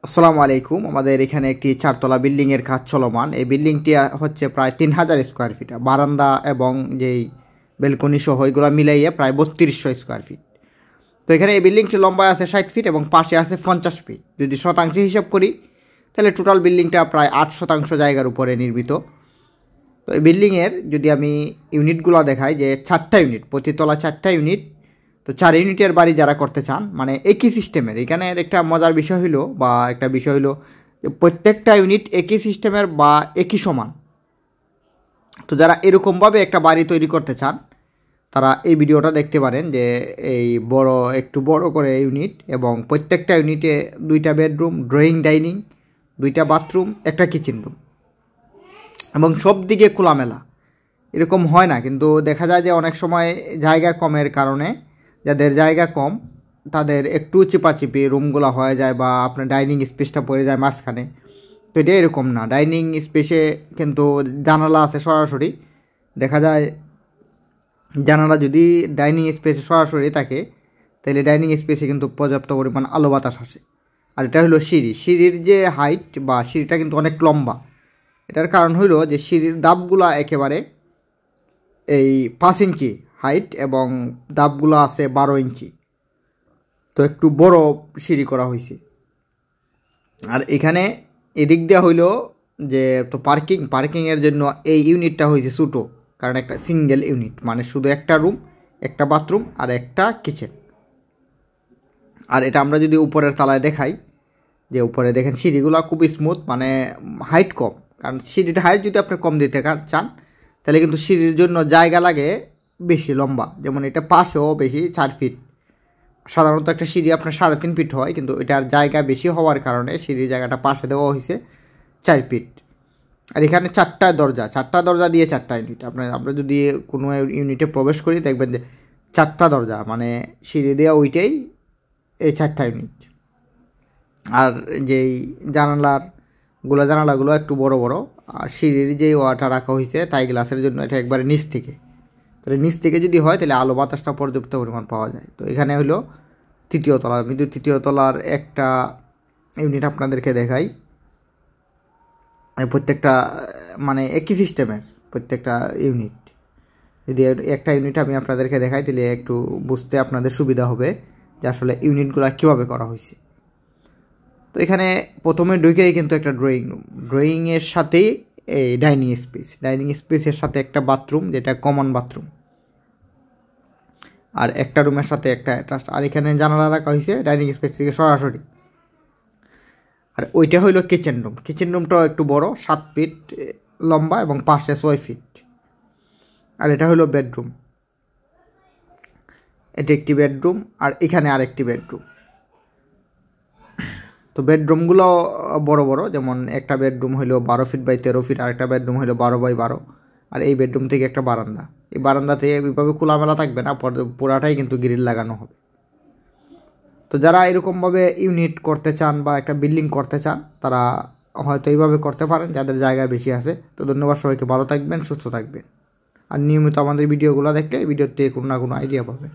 আসসালামু আলাইকুম। আমাদের এখানে একটি চারতলা বিল্ডিংয়ের কাজ চলমান। এই বিল্ডিংটি হচ্ছে প্রায় 3000 স্কোয়ার ফিট, বারান্দা এবং যেই বেলকনি সহ এগুলো মিলাইয়ে প্রায় 3200 স্কোয়ার ফিট। তো এখানে এই বিল্ডিংটি লম্বায় আছে 60 ফিট এবং পাশে আছে 50 ফিট। যদি শতাংশ হিসাব করি তাহলে টোটাল বিল্ডিংটা প্রায় 8% জায়গার উপরে নির্মিত। তো এই বিল্ডিংয়ের যদি আমি ইউনিটগুলো দেখাই, যে 4টা ইউনিট, প্রতি তলা 4টা ইউনিট। তো 4 ইউনিটের বাড়ি যারা করতে চান, মানে একই সিস্টেমের, এখানের একটা মজার বিষয় হলো বা একটা বিষয় হলো যে প্রত্যেকটা ইউনিট একই সিস্টেমের বা একই সমান। তো যারা এরকমভাবে একটা বাড়ি তৈরি করতে চান তারা এই ভিডিওটা দেখতে পারেন, যে এই একটু বড় করে ইউনিট এবং প্রত্যেকটা ইউনিটে 2টা বেডরুম, ড্রয়িং ডাইনিং, 2টা বাথরুম, একটা কিচেন রুম এবং সব দিকে খোলামেলা। এরকম হয় না, কিন্তু দেখা যায় যে অনেক সময় জায়গা কমের কারণে যাদের জায়গা কম তাদের একটু চিপাচিপি রুমগুলো হয়ে যায় বা আপনার ডাইনিং স্পেসটা পড়ে যায় মাঝখানে। তো এটা এরকম না, ডাইনিং স্পেসে কিন্তু জানালা আছে সরাসরি। দেখা যায় জানালা যদি ডাইনিং স্পেসে সরাসরি থাকে তাহলে ডাইনিং স্পেসে কিন্তু পর্যাপ্ত পরিমাণ আলো বাতাস আসে। আর এটা হলো সিঁড়ির যে হাইট বা সিঁড়িটা কিন্তু অনেক লম্বা। এটার কারণ হইল যে সিঁড়ির ধাপগুলা একেবারে এই 5 ইঞ্চি হাইট এবং ধাপগুলো আছে 12 ইঞ্চি। তো একটু বড় সিঁড়ি করা হয়েছে। আর এখানে এদিক দেওয়া হইল যে তো পার্কিংয়ের জন্য এই ইউনিটটা হয়েছে ছোটো, কারণ একটা সিঙ্গেল ইউনিট, মানে শুধু একটা রুম, একটা বাথরুম আর একটা কিচেন। আর এটা আমরা যদি উপরের তলায় দেখাই, যে উপরে দেখেন সিঁড়িগুলো খুব স্মুথ, মানে হাইট কম। কারণ সিঁড়ির হাইট যদি আপনি কম দিতে চান তাহলে কিন্তু সিঁড়ির জন্য জায়গা লাগে বেশি লম্বা, যেমন এটা পাশেও বেশি 4 ফিট। সাধারণত একটা সিঁড়ি আপনার 3.5 ফিট হয়, কিন্তু এটার জায়গা বেশি হওয়ার কারণে সিঁড়ির জায়গাটা পাশে দেওয়া হয়েছে 4 ফিট। আর এখানে 4টা দরজা দিয়ে 4টা ইউনিট। আমরা যদি কোনো ইউনিটে প্রবেশ করি দেখবেন যে 4টা দরজা, মানে সিঁড়ি দেওয়া ওইটাই এই 4টা ইউনিট। আর যেই জানালাগুলো একটু বড় বড়। আর সিঁড়ির যেই ওয়াটা রাখা হয়েছে টাই গ্লাসের জন্য, এটা একবারে নিচ থেকে। তাহলে নিচ থেকে যদি হয় তাহলে আলো বাতাসটা পর্যাপ্ত পরিমাণ পাওয়া যায়। তো এখানে হলো 3য় তলা। আমি যদি 3য় তলার একটা ইউনিট আপনাদেরকে দেখাই, প্রত্যেকটা মানে একই সিস্টেমের প্রত্যেকটা ইউনিট। যদি একটা ইউনিট আমি আপনাদেরকে দেখাই তাহলে একটু বুঝতে আপনাদের সুবিধা হবে যে আসলে ইউনিটগুলো কীভাবে করা হয়েছে। তো এখানে প্রথমে ঢুকেই কিন্তু একটা ড্রয়িংয়ের সাথেই এই ডাইনিং স্পেসের সাথে একটা বাথরুম, যেটা কমন বাথরুম, আর একটা রুমের সাথে একটা অ্যাটাচ। আর এখানে জানালা রাখা হয়েছে ডাইনিং স্পেস থেকে সরাসরি। আর ওইটা হইলো কিচেন রুমটাও একটু বড়, 7 ফিট লম্বা এবং পাশে 6 ফিট। আর এটা হলো বেডরুম, এটি একটি বেডরুম আর এখানে আরেকটি বেডরুম। তো বেডরুমগুলো বড় বড়, যেমন একটা বেডরুম হলো 12 ফিট বাই 13 ফিট, আর একটা বেডরুম হলো 12 বাই 12। আর এই বেডরুম থেকে একটা বারান্দা, এই বারান্দা থেকে এইভাবে খোলামেলা থাকবে না, পুরাটাই কিন্তু গ্রিল লাগানো হবে। তো যারা এরকমভাবে ইউনিট করতে চান বা একটা বিল্ডিং করতে চান তারা হয়তো এইভাবে করতে পারেন, যাদের জায়গা বেশি আছে। তো ধন্যবাদ সবাইকে, ভালো থাকবেন, সুস্থ থাকবেন। আর নিয়মিত আমাদের ভিডিওগুলো দেখলে ভিডিওতে কোনো না কোনো আইডিয়া পাবেন।